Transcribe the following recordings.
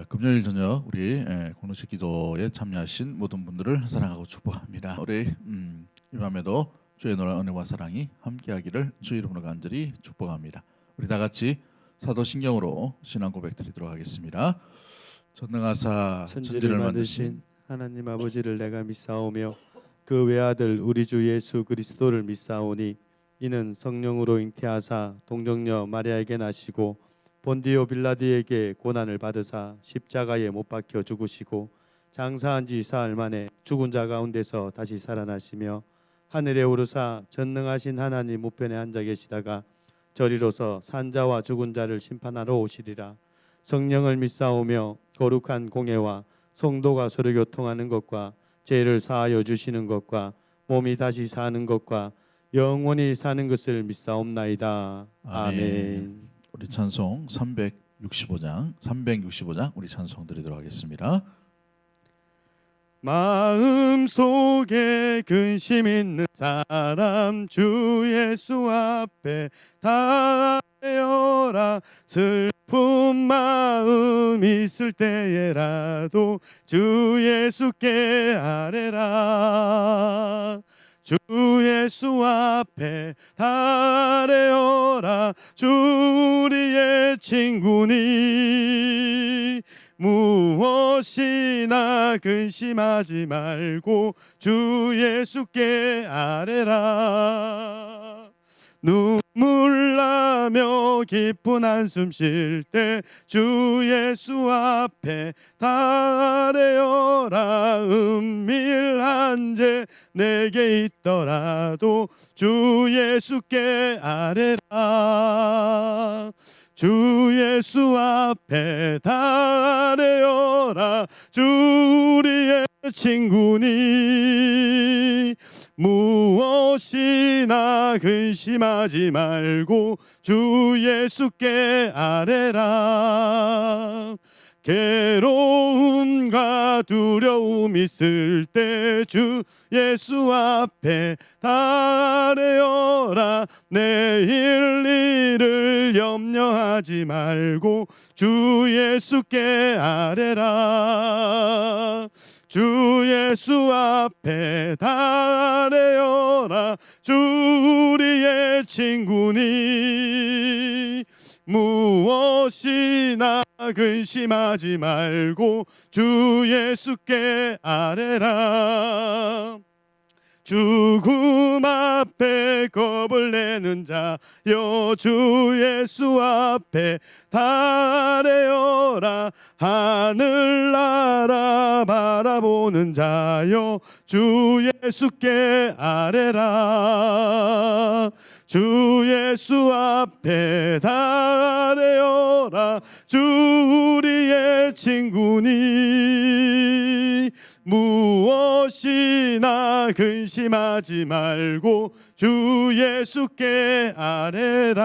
금요일 저녁 우리 공동체 기도에 참여하신 모든 분들을 사랑하고 축복합니다. 우리 이 밤에도 주의 노란 은혜와 사랑이 함께하기를 주 이름으로 간절히 축복합니다. 우리 다 같이 사도신경으로 신앙 고백 드리도록 하겠습니다. 전능하사 천지를 천지를 만드신 만드신 하나님 아버지를 내가 믿사오며 그 외아들 우리 주 예수 그리스도를 믿사오니 이는 성령으로 잉태하사 동정녀 마리아에게 나시고 본디오 빌라디에게 고난을 받으사 십자가에 못 박혀 죽으시고 장사한 지 사흘 만에 죽은 자 가운데서 다시 살아나시며 하늘에 오르사 전능하신 하나님 우편에 앉아 계시다가 저리로서 산자와 죽은 자를 심판하러 오시리라. 성령을 믿사오며 거룩한 공예와 성도가 서로 교통하는 것과 죄를 사하여 주시는 것과 몸이 다시 사는 것과 영원히 사는 것을 믿사옵나이다. 아멘. 우리 찬송 365장 우리 찬송 드리도록 하겠습니다. 마음속에 근심 있는 사람 주 예수 앞에 다하여라. 슬픈 마음 있을 때에라도 주 예수께 아뢰라. 주 예수 앞에 아뢰어라. 주 우리의 친구니 무엇이나 근심하지 말고 주 예수께 아뢰라. 눈물 나며 깊은 한숨 쉴 때 주 예수 앞에 아뢰어라. 은밀한 죄 내게 있더라도 주 예수께 아뢰라. 주 예수 앞에 아뢰어라. 주 우리의 친구니 무엇이나 근심하지 말고 주 예수께 아뢰라. 괴로움과 두려움 있을 때 주 예수 앞에 아뢰어라. 내일 일을 염려하지 말고 주 예수께 아뢰라. 주 예수 앞에 아뢰어라. 주 우리의 친구니 무엇이나 근심하지 말고 주 예수께 아뢰라. 죽음 앞에 겁을 내는 자여 주 예수 앞에 아뢰어라. 하늘나라 바라보는 자여 주 예수께 아뢰라. 주 예수 앞에 아뢰어라. 주 우리의 친구니 무엇이나 근심하지 말고 주 예수께 아뢰라.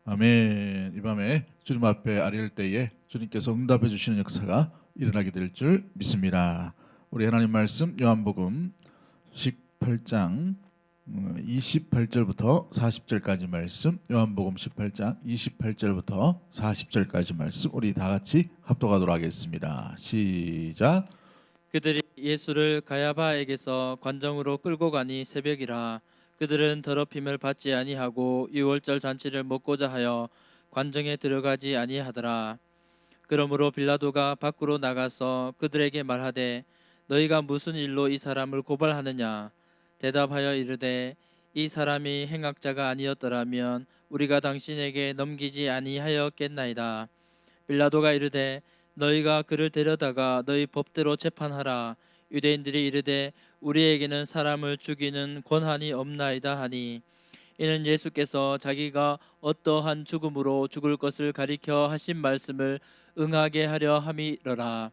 아멘. 이 밤에 주님 앞에 아뢰일 때에 주님께서 응답해 주시는 역사가 일어나게 될 줄 믿습니다. 우리 하나님 말씀 요한복음 18장 28절부터 40절까지 말씀, 요한복음 18장 28절부터 40절까지 말씀 우리 다 같이 합독하도록 하겠습니다. 시작. 그들이 예수를 가야바에게서 관정으로 끌고 가니 새벽이라. 그들은 더럽힘을 받지 아니하고 유월절 잔치를 먹고자 하여 관정에 들어가지 아니하더라. 그러므로 빌라도가 밖으로 나가서 그들에게 말하되 너희가 무슨 일로 이 사람을 고발하느냐. 대답하여 이르되 이 사람이 행악자가 아니었더라면 우리가 당신에게 넘기지 아니하였겠나이다. 빌라도가 이르되 너희가 그를 데려다가 너희 법대로 재판하라. 유대인들이 이르되 우리에게는 사람을 죽이는 권한이 없나이다 하니 이는 예수께서 자기가 어떠한 죽음으로 죽을 것을 가리켜 하신 말씀을 응하게 하려 함이러라.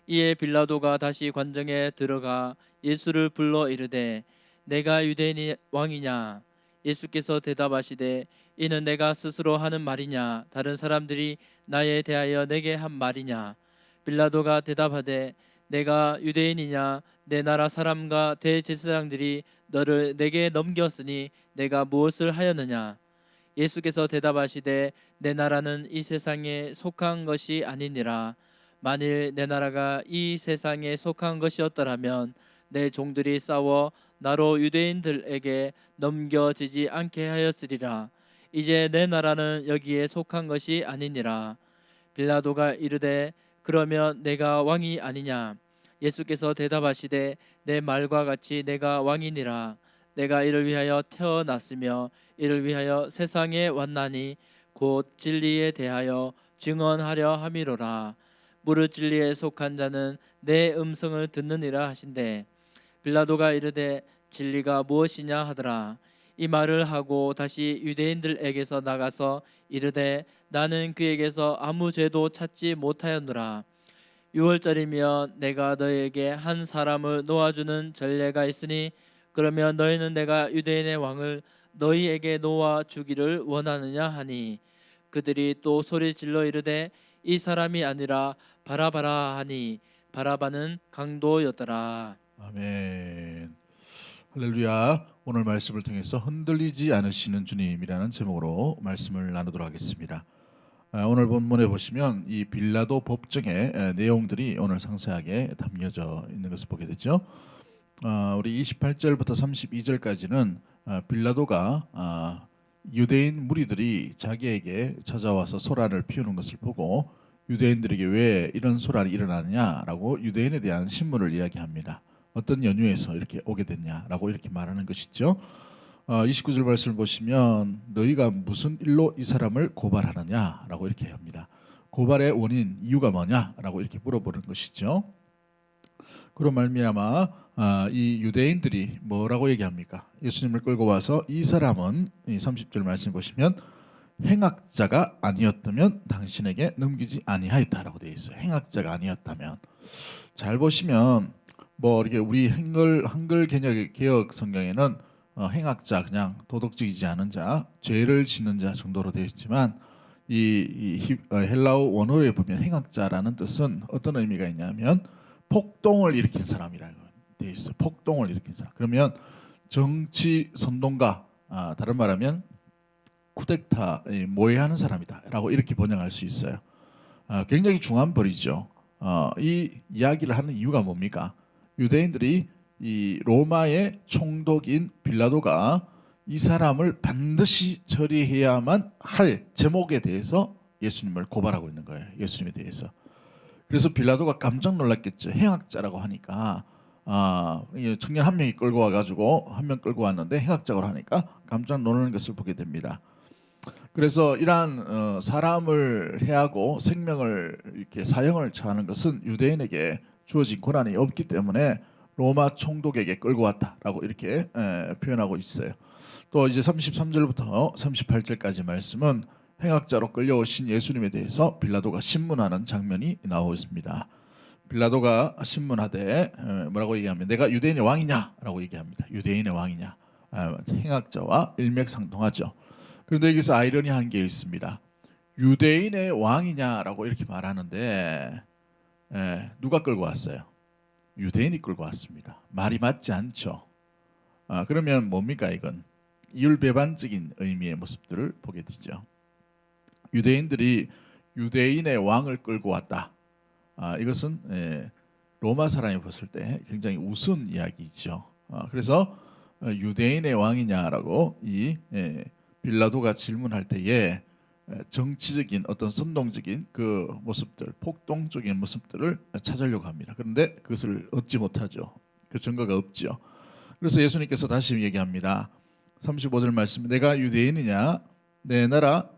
이에 빌라도가 다시 관정에 들어가 예수를 불러 이르되 내가 유대인 왕이냐. 예수께서 대답하시되 이는 내가 스스로 하는 말이냐 다른 사람들이 나에 대하여 내게 한 말이냐. 빌라도가 대답하되 내가 유대인이냐. 내 나라 사람과 대제사장들이 너를 내게 넘겼으니 내가 무엇을 하였느냐. 예수께서 대답하시되 내 나라는 이 세상에 속한 것이 아니니라. 만일 내 나라가 이 세상에 속한 것이었더라면 내 종들이 싸워 나로 유대인들에게 넘겨지지 않게 하였으리라. 이제 내 나라는 여기에 속한 것이 아니니라. 빌라도가 이르되 그러면 내가 왕이 아니냐? 예수께서 대답하시되 내 말과 같이 내가 왕이니라. 내가 이를 위하여 태어났으며 이를 위하여 세상에 왔나니 곧 진리에 대하여 증언하려 함이로라. 무릇 진리에 속한 자는 내 음성을 듣느니라 하신대. 빌라도가 이르되 진리가 무엇이냐 하더라. 이 말을 하고 다시 유대인들에게서 나가서 이르되 나는 그에게서 아무 죄도 찾지 못하였노라. 6월절이면 내가 너희에게 한 사람을 놓아주는 전례가 있으니 그러면 너희는 내가 유대인의 왕을 너희에게 놓아 주기를 원하느냐 하니 그들이 또 소리 질러 이르되 이 사람이 아니라 바라바라 하니 바라바는 강도였더라. 아멘. 할렐루야. 오늘 말씀을 통해서 흔들리지 않으시는 주님이라는 제목으로 말씀을 나누도록 하겠습니다. 오늘 본문에 보시면 이 빌라도 법정의 내용들이 오늘 상세하게 담겨져 있는 것을 보게 되죠. 우리 28절부터 32절까지는 빌라도가 유대인 무리들이 자기에게 찾아와서 소란을 피우는 것을 보고 유대인들에게 왜 이런 소란이 일어나느냐라고 유대인에 대한 신문을 이야기합니다. 어떤 연유에서 이렇게 오게 됐냐라고 이렇게 말하는 것이죠. 29절 말씀을 보시면 너희가 무슨 일로 이 사람을 고발하느냐라고 이렇게 합니다. 고발의 원인, 이유가 뭐냐라고 이렇게 물어보는 것이죠. 그로 말미암아 이 유대인들이 뭐라고 얘기합니까? 예수님을 끌고 와서 이 사람은 이 30절 말씀 보시면 행악자가 아니었다면 당신에게 넘기지 아니하였다라고 되어 있어요. 행악자가 아니었다면. 잘 보시면 뭐 이렇게 우리 한글 개역 성경에는 행악자, 그냥 도덕적이지 않은 자, 죄를 짓는 자 정도로 되어 있지만 이 헬라어 원어에 보면 행악자라는 뜻은 어떤 의미가 있냐면 폭동을 일으킨 사람이라고 되어 있어요. 폭동을 일으킨 사람. 그러면 정치 선동가, 다른 말하면 쿠데타, 모해하는 사람이다라고 이렇게 번역할 수 있어요. 굉장히 중요한 벌이죠. 이 이야기를 하는 이유가 뭡니까? 유대인들이 이 로마의 총독인 빌라도가 이 사람을 반드시 처리해야만 할 제목에 대해서 예수님을 고발하고 있는 거예요. 예수님에 대해서. 그래서 빌라도가 깜짝 놀랐겠죠. 행악자라고 하니까 청년 한 명이 끌고 와가지고 한 명 끌고 왔는데 행악자라고 하니까 깜짝 놀라는 것을 보게 됩니다. 그래서 이러한 사람을 해하고 생명을 이렇게 사형을 처하는 것은 유대인에게 주어진 권한이 없기 때문에 로마 총독에게 끌고 왔다라고 이렇게 표현하고 있어요. 또 이제 33절부터 38절까지 말씀은 행악자로 끌려오신 예수님에 대해서 빌라도가 신문하는 장면이 나오고 있습니다. 빌라도가 신문하되 뭐라고 얘기하면 내가 유대인의 왕이냐라고 얘기합니다. 유대인의 왕이냐. 행악자와 일맥상통하죠. 그런데 여기서 아이러니한 게 있습니다. 유대인의 왕이냐라고 이렇게 말하는데 누가 끌고 왔어요? 유대인이 끌고 왔습니다. 말이 맞지 않죠. 그러면 뭡니까 이건? 이율배반적인 의미의 모습들을 보게 되죠. 유대인들이 유대인의 왕을 끌고 왔다. 이것은 로마 사람이 봤을 때 굉장히 우스운 이야기죠. 그래서 유대인의 왕이냐라고 이 빌라도가 질문할 때에 정치적인 어떤 선동적인 그 모습들, 폭동적인 모습들을 찾으려고 합니다. 그런데 그것을 얻지 못하죠. 그 증거가 없죠. 그래서 예수님께서 다시 얘기합니다. 35절 말씀, 내가 유대인이냐? 내 나라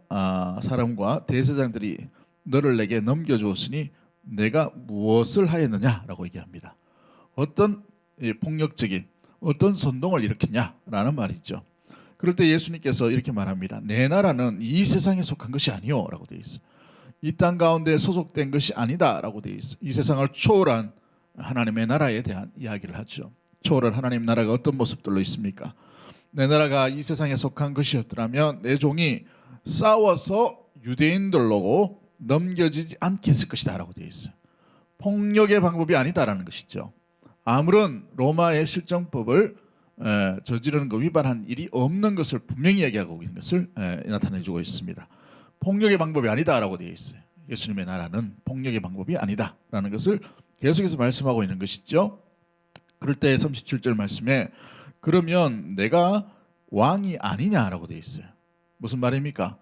사람과 대제사장들이 너를 내게 넘겨주었으니 내가 무엇을 하였느냐라고 얘기합니다. 어떤 폭력적인 어떤 선동을 일으켰냐라는 말이죠. 그럴 때 예수님께서 이렇게 말합니다. 내 나라는 이 세상에 속한 것이 아니오라고 되어 있어요. 이 땅 가운데 소속된 것이 아니다라고 되어 있어요. 이 세상을 초월한 하나님의 나라에 대한 이야기를 하죠. 초월한 하나님 나라가 어떤 모습들로 있습니까? 내 나라가 이 세상에 속한 것이었더라면 내 종이 싸워서 유대인들로 넘겨지지 않게 했을 것이다 라고 되어 있어요. 폭력의 방법이 아니다라는 것이죠. 아무런 로마의 실정법을 저지르는 거 위반한 일이 없는 것을 분명히 이야기하고 있는 것을 나타내주고 있습니다. 폭력의 방법이 아니다라고 되어 있어요. 예수님의 나라는 폭력의 방법이 아니다라는 것을 계속해서 말씀하고 있는 것이죠. 그럴 때 37절 말씀에 그러면 내가 왕이 아니냐라고 되어 있어요. 무슨 말입니까?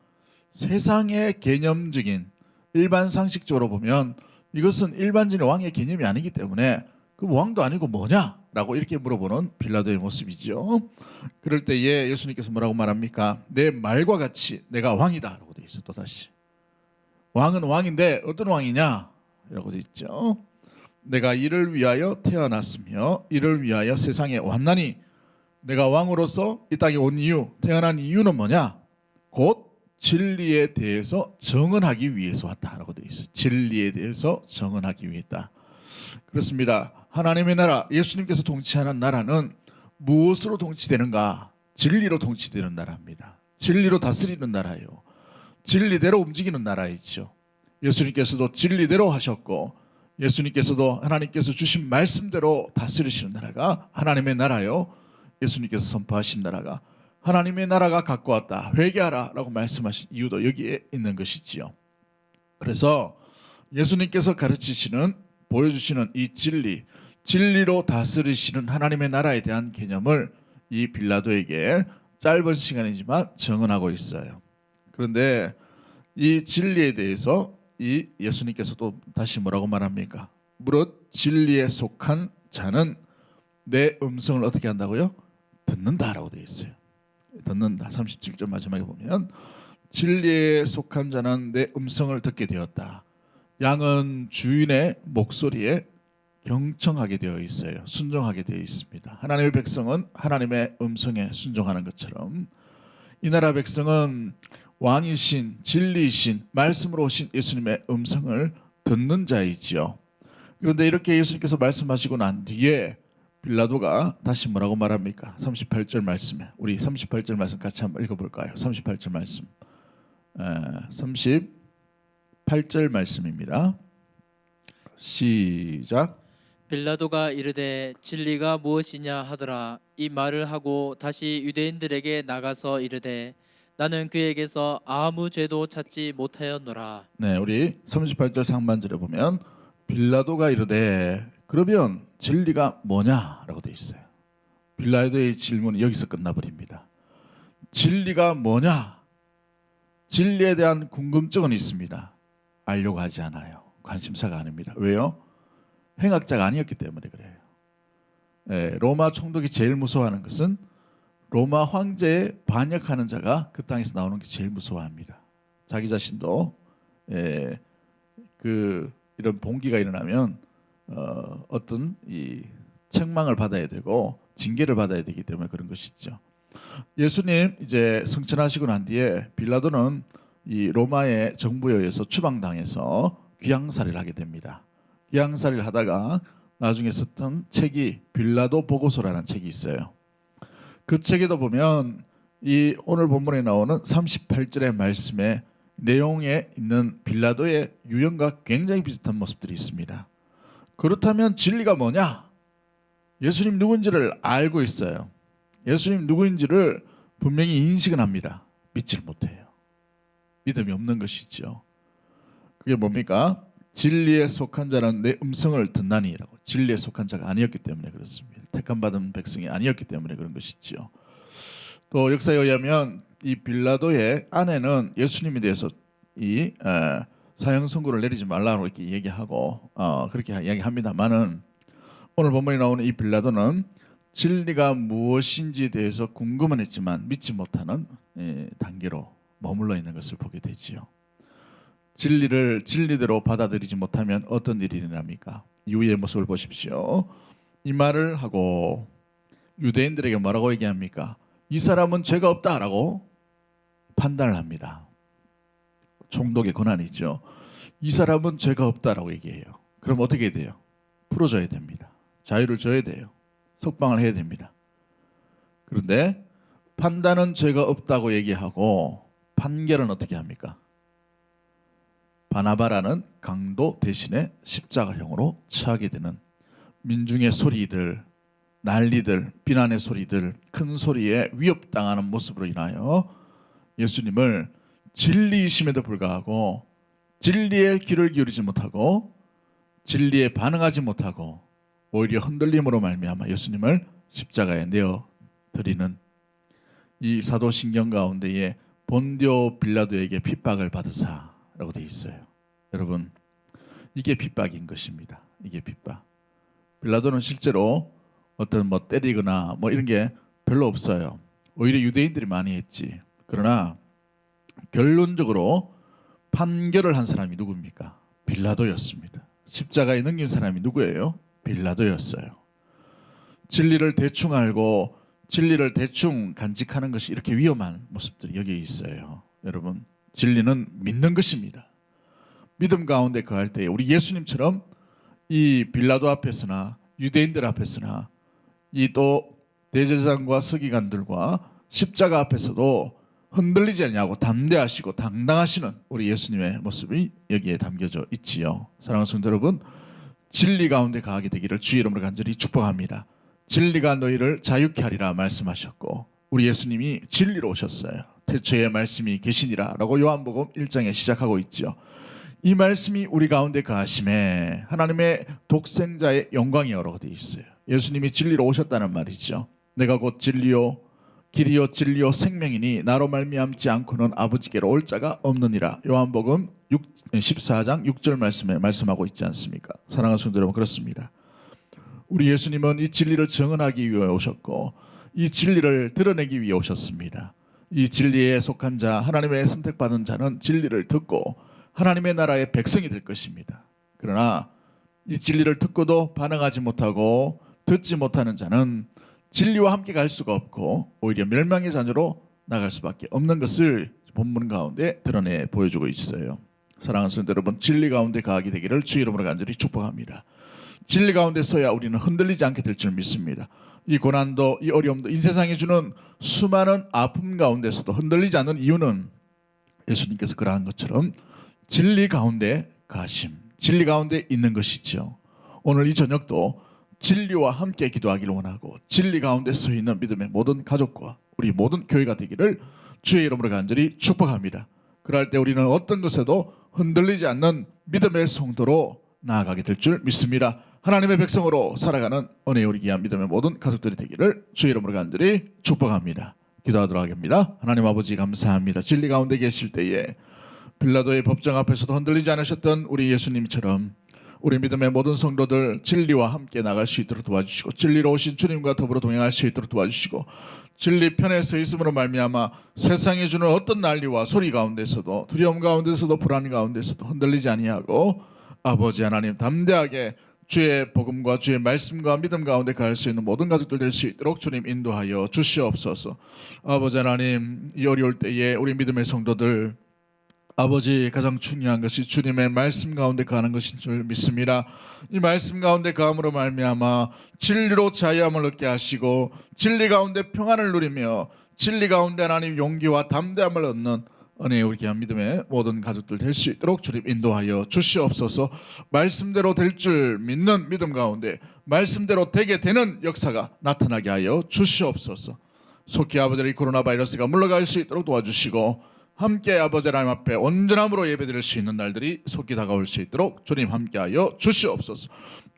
세상의 개념적인 일반 상식적으로 보면 이것은 일반적인 왕의 개념이 아니기 때문에 그 왕도 아니고 뭐냐라고 이렇게 물어보는 빌라도의 모습이죠. 그럴 때에 예수님께서 뭐라고 말합니까? 내 말과 같이 내가 왕이다라고 되어 있어요. 또다시 왕은 왕인데 어떤 왕이냐? 라고 되어 있죠. 내가 이를 위하여 태어났으며 이를 위하여 세상에 왔나니 내가 왕으로서 이 땅에 온 이유, 태어난 이유는 뭐냐? 곧 진리에 대해서 정언하기 위해서 왔다라고 되어 있어요. 진리에 대해서 정언하기 위했다. 그렇습니다. 하나님의 나라, 예수님께서 통치하는 나라는 무엇으로 통치되는가? 진리로 통치되는 나라입니다. 진리로 다스리는 나라예요. 진리대로 움직이는 나라이죠. 예수님께서도 진리대로 하셨고 예수님께서도 하나님께서 주신 말씀대로 다스리시는 나라가 하나님의 나라요. 예수님께서 선포하신 나라가 하나님의 나라가 갖고 왔다. 회개하라 라고 말씀하신 이유도 여기에 있는 것이지요. 그래서 예수님께서 가르치시는 보여주시는 이 진리, 진리로 다스리시는 하나님의 나라에 대한 개념을 이 빌라도에게 짧은 시간이지만 정언하고 있어요. 그런데 이 진리에 대해서 이 예수님께서 또 다시 뭐라고 말합니까? 무릇 진리에 속한 자는 내 음성을 어떻게 한다고요? 듣는다라고 되어 있어요. 듣는다. 37절 마지막에 보면 진리에 속한 자는 내 음성을 듣게 되었다. 양은 주인의 목소리에 경청하게 되어 있어요. 순종하게 되어 있습니다. 하나님의 백성은 하나님의 음성에 순종하는 것처럼 이 나라 백성은 왕이신 진리이신 말씀으로 오신 예수님의 음성을 듣는 자이지요. 그런데 이렇게 예수님께서 말씀하시고 난 뒤에 빌라도가 다시 뭐라고 말합니까? 38절 말씀에 우리 38절 말씀 같이 한번 읽어볼까요? 38절 말씀 38절 말씀입니다. 시작. 빌라도가 이르되 진리가 무엇이냐 하더라. 이 말을 하고 다시 유대인들에게 나가서 이르되 나는 그에게서 아무 죄도 찾지 못하였노라. 네, 우리 38절 상반절에 보면 빌라도가 이르되 그러면 진리가 뭐냐라고 되어 있어요. 빌라도의 질문이 여기서 끝나버립니다. 진리가 뭐냐? 진리에 대한 궁금증은 있습니다. 알려고 하지 않아요. 관심사가 아닙니다. 왜요? 행악자가 아니었기 때문에 그래요. 로마 총독이 제일 무서워하는 것은 로마 황제에 반역하는 자가 그 땅에서 나오는 게 제일 무서워합니다. 자기 자신도 이런 봉기가 일어나면 어떤 이 책망을 받아야 되고 징계를 받아야 되기 때문에 그런 것이죠. 예수님 이제 승천하시고 난 뒤에 빌라도는 이 로마의 정부에 의해서 추방당해서 귀양살이를 하게 됩니다. 귀양살이를 하다가 나중에 썼던 책이 빌라도 보고서라는 책이 있어요. 그 책에도 보면 이 오늘 본문에 나오는 38절의 말씀의 내용에 있는 빌라도의 유형과 굉장히 비슷한 모습들이 있습니다. 그렇다면 진리가 뭐냐? 예수님 누구인지를 알고 있어요. 예수님 누구인지를 분명히 인식은 합니다. 믿지를 못해요. 믿음이 없는 것이죠. 그게 뭡니까? 진리에 속한 자는 내 음성을 듣나니라고. 진리에 속한 자가 아니었기 때문에 그렇습니다. 택함받은 백성이 아니었기 때문에 그런 것이죠. 또 역사에 의하면 이 빌라도의 아내는 예수님에 대해서 이 사형 선고를 내리지 말라고 이렇게 얘기하고 그렇게 이야기합니다만은 오늘 본문에 나오는 이 빌라도는 진리가 무엇인지에 대해서 궁금은 했지만 믿지 못하는 단계로 머물러 있는 것을 보게 되지요. 진리를 진리대로 받아들이지 못하면 어떤 일이 일어납니까? 이후의 모습을 보십시오. 이 말을 하고 유대인들에게 뭐라고 얘기합니까? 이 사람은 죄가 없다라고 판단을 합니다. 총독의 권한이죠. 이 사람은 죄가 없다라고 얘기해요. 그럼 어떻게 돼요? 풀어줘야 됩니다. 자유를 줘야 돼요. 석방을 해야 됩니다. 그런데 판단은 죄가 없다고 얘기하고 판결은 어떻게 합니까? 바나바라는 강도 대신에 십자가형으로 처하게 되는 민중의 소리들, 난리들, 비난의 소리들, 큰 소리에 위협당하는 모습으로 인하여 예수님을 진리이심에도 불구하고 진리의 귀를 기울이지 못하고 진리에 반응하지 못하고 오히려 흔들림으로 말미암아 예수님을 십자가에 내어 드리는 이 사도신경 가운데에 본디오 빌라도에게 핍박을 받으사라고 되어 있어요. 여러분, 이게 핍박인 것입니다. 이게 핍박. 빌라도는 실제로 어떤 뭐 때리거나 뭐 이런 게 별로 없어요. 오히려 유대인들이 많이 했지. 그러나 결론적으로 판결을 한 사람이 누굽니까? 빌라도였습니다. 십자가에 넘긴 사람이 누구예요? 빌라도였어요. 진리를 대충 알고 진리를 대충 간직하는 것이 이렇게 위험한 모습들이 여기에 있어요. 여러분, 진리는 믿는 것입니다. 믿음 가운데 거할 때 우리 예수님처럼 이 빌라도 앞에서나 유대인들 앞에서나 이 또 대제사장과 서기관들과 십자가 앞에서도 흔들리지 않냐고 담대하시고 당당하시는 우리 예수님의 모습이 여기에 담겨져 있지요. 사랑하는 성도 여러분, 진리 가운데 거하게 되기를 주의 이름으로 간절히 축복합니다. 진리가 너희를 자유케 하리라 말씀하셨고 우리 예수님이 진리로 오셨어요. 태초에 말씀이 계시니라 라고 요한복음 1장에 시작하고 있죠. 이 말씀이 우리 가운데 거하심에 하나님의 독생자의 영광이 여러 되어 있어요. 예수님이 진리로 오셨다는 말이죠. 내가 곧 진리요 길이요 진리요 생명이니 나로 말미암지 않고는 아버지께로 올 자가 없느니라. 요한복음 14장 6절 말씀에 말씀하고 있지 않습니까? 사랑하는 성도 여러분, 그렇습니다. 우리 예수님은 이 진리를 증언하기 위해 오셨고 이 진리를 드러내기 위해 오셨습니다. 이 진리에 속한 자, 하나님의 선택받은 자는 진리를 듣고 하나님의 나라의 백성이 될 것입니다. 그러나 이 진리를 듣고도 반응하지 못하고 듣지 못하는 자는 진리와 함께 갈 수가 없고 오히려 멸망의 자녀로 나갈 수밖에 없는 것을 본문 가운데 드러내 보여주고 있어요. 사랑하는 성도 여러분, 진리 가운데 거하게 되기를 주의 이름으로 간절히 축복합니다. 진리 가운데 서야 우리는 흔들리지 않게 될 줄 믿습니다. 이 고난도 이 어려움도 이 세상이 주는 수많은 아픔 가운데서도 흔들리지 않는 이유는 예수님께서 그러한 것처럼 진리 가운데 가심, 진리 가운데 있는 것이죠. 오늘 이 저녁도 진리와 함께 기도하기를 원하고 진리 가운데 서 있는 믿음의 모든 가족과 우리 모든 교회가 되기를 주의 이름으로 간절히 축복합니다. 그럴 때 우리는 어떤 것에도 흔들리지 않는 믿음의 성도로 나아가게 될 줄 믿습니다. 하나님의 백성으로 살아가는 은혜의 우리 귀한 믿음의 모든 가족들이 되기를 주의 이름으로 간절히 축복합니다. 기도하도록 하겠습니다. 하나님 아버지 감사합니다. 진리 가운데 계실 때에 빌라도의 법정 앞에서도 흔들리지 않으셨던 우리 예수님처럼 우리 믿음의 모든 성도들 진리와 함께 나갈 수 있도록 도와주시고 진리로 오신 주님과 더불어 동행할 수 있도록 도와주시고 진리 편에 서 있음으로 말미암아 세상이 주는 어떤 난리와 소리 가운데서도 두려움 가운데서도 불안 가운데서도 흔들리지 아니하고 아버지 하나님 담대하게 주의 복음과 주의 말씀과 믿음 가운데 갈 수 있는 모든 가족들 될 수 있도록 주님 인도하여 주시옵소서. 아버지 하나님, 이 어려울 때에 우리 믿음의 성도들 아버지 가장 중요한 것이 주님의 말씀 가운데 거하는 것인 줄 믿습니다. 이 말씀 가운데 거함으로 말미암아 진리로 자유함을 얻게 하시고 진리 가운데 평안을 누리며 진리 가운데 하나님 용기와 담대함을 얻는 은혜의 우리 귀한 믿음의 모든 가족들 될 수 있도록 주님 인도하여 주시옵소서. 말씀대로 될 줄 믿는 믿음 가운데 말씀대로 되게 되는 역사가 나타나게 하여 주시옵소서. 속히 아버지 이 코로나 바이러스가 물러갈 수 있도록 도와주시고 함께 아버지 하나님 앞에 온전함으로 예배드릴 수 있는 날들이 속히 다가올 수 있도록 주님 함께하여 주시옵소서.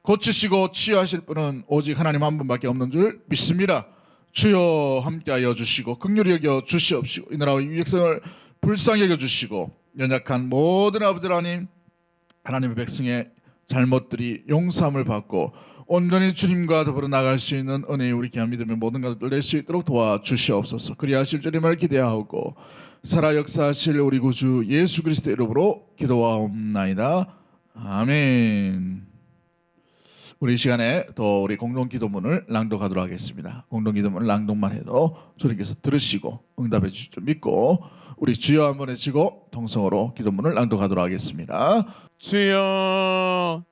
고치시고 치유하실 분은 오직 하나님 한 분밖에 없는 줄 믿습니다. 주여 함께하여 주시고 긍휼히 여겨 주시옵시고 이 나라와 이 백성을 불쌍히 여겨 주시고 연약한 모든 아버지 하나님의 백성의 잘못들이 용서함을 받고 온전히 주님과 더불어 나갈 수 있는 은혜의 우리 귀한 믿음의 모든 것들 낼 수 있도록 도와주시옵소서. 그리하실 주님을 기대하고 살아 역사하실 우리 구주 예수 그리스도의 이름으로 기도하옵나이다. 아멘. 우리 이 시간에 또 우리 공동 기도문을 낭독하도록 하겠습니다. 공동 기도문 낭독만 해도 주님께서 들으시고 응답해 주실 줄 믿고 우리 주여 한번 외치고 통성으로 기도문을 낭독하도록 하겠습니다. 주여,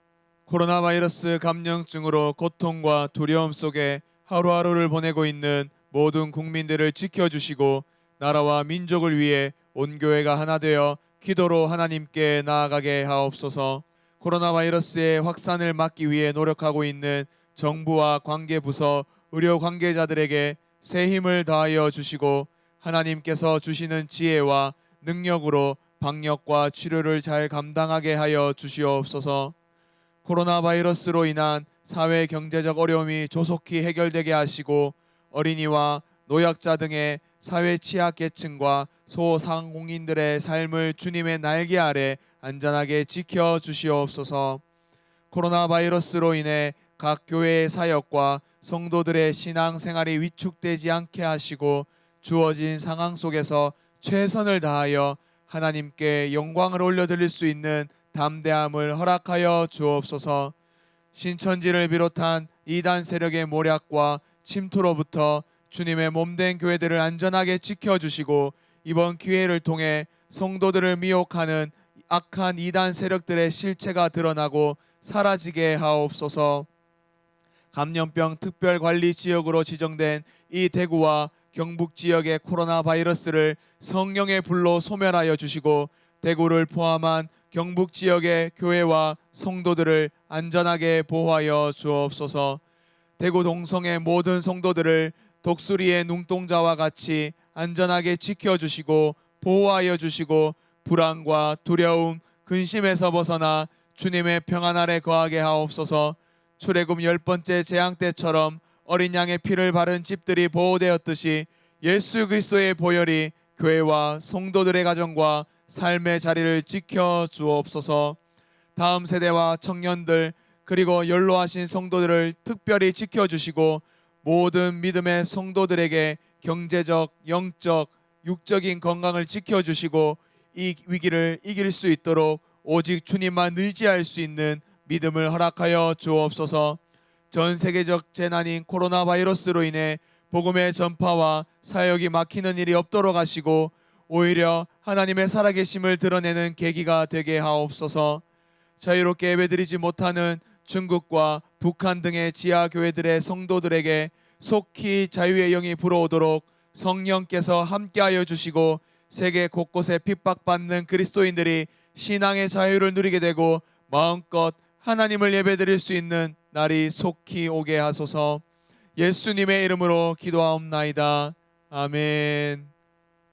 코로나 바이러스 감염증으로 고통과 두려움 속에 하루하루를 보내고 있는 모든 국민들을 지켜주시고 나라와 민족을 위해 온 교회가 하나 되어 기도로 하나님께 나아가게 하옵소서. 코로나 바이러스의 확산을 막기 위해 노력하고 있는 정부와 관계부서, 의료 관계자들에게 새 힘을 더하여 주시고 하나님께서 주시는 지혜와 능력으로 방역과 치료를 잘 감당하게 하여 주시옵소서. 코로나 바이러스로 인한 사회 경제적 어려움이 조속히 해결되게 하시고 어린이와 노약자 등의 사회 취약계층과 소상공인들의 삶을 주님의 날개 아래 안전하게 지켜 주시옵소서. 코로나 바이러스로 인해 각 교회의 사역과 성도들의 신앙 생활이 위축되지 않게 하시고 주어진 상황 속에서 최선을 다하여 하나님께 영광을 올려드릴 수 있는 담대함을 허락하여 주옵소서. 신천지를 비롯한 이단 세력의 모략과 침투로부터 주님의 몸된 교회들을 안전하게 지켜주시고 이번 기회를 통해 성도들을 미혹하는 악한 이단 세력들의 실체가 드러나고 사라지게 하옵소서. 감염병 특별관리지역으로 지정된 이 대구와 경북 지역의 코로나 바이러스를 성령의 불로 소멸하여 주시고 대구를 포함한 경북 지역의 교회와 성도들을 안전하게 보호하여 주옵소서. 대구 동성의 모든 성도들을 독수리의 눈동자와 같이 안전하게 지켜주시고 보호하여 주시고 불안과 두려움, 근심에서 벗어나 주님의 평안 아래 거하게 하옵소서. 출애굽 10번째 재앙 때처럼 어린 양의 피를 바른 집들이 보호되었듯이 예수 그리스도의 보혈이 교회와 성도들의 가정과 삶의 자리를 지켜 주옵소서. 다음 세대와 청년들 그리고 연로하신 성도들을 특별히 지켜주시고 모든 믿음의 성도들에게 경제적, 영적, 육적인 건강을 지켜주시고 이 위기를 이길 수 있도록 오직 주님만 의지할 수 있는 믿음을 허락하여 주옵소서. 전 세계적 재난인 코로나 바이러스로 인해 복음의 전파와 사역이 막히는 일이 없도록 하시고 오히려 하나님의 살아계심을 드러내는 계기가 되게 하옵소서. 자유롭게 예배드리지 못하는 중국과 북한 등의 지하 교회들의 성도들에게 속히 자유의 영이 불어오도록 성령께서 함께하여 주시고 세계 곳곳에 핍박받는 그리스도인들이 신앙의 자유를 누리게 되고 마음껏 하나님을 예배드릴 수 있는 날이 속히 오게 하소서. 예수님의 이름으로 기도하옵나이다. 아멘.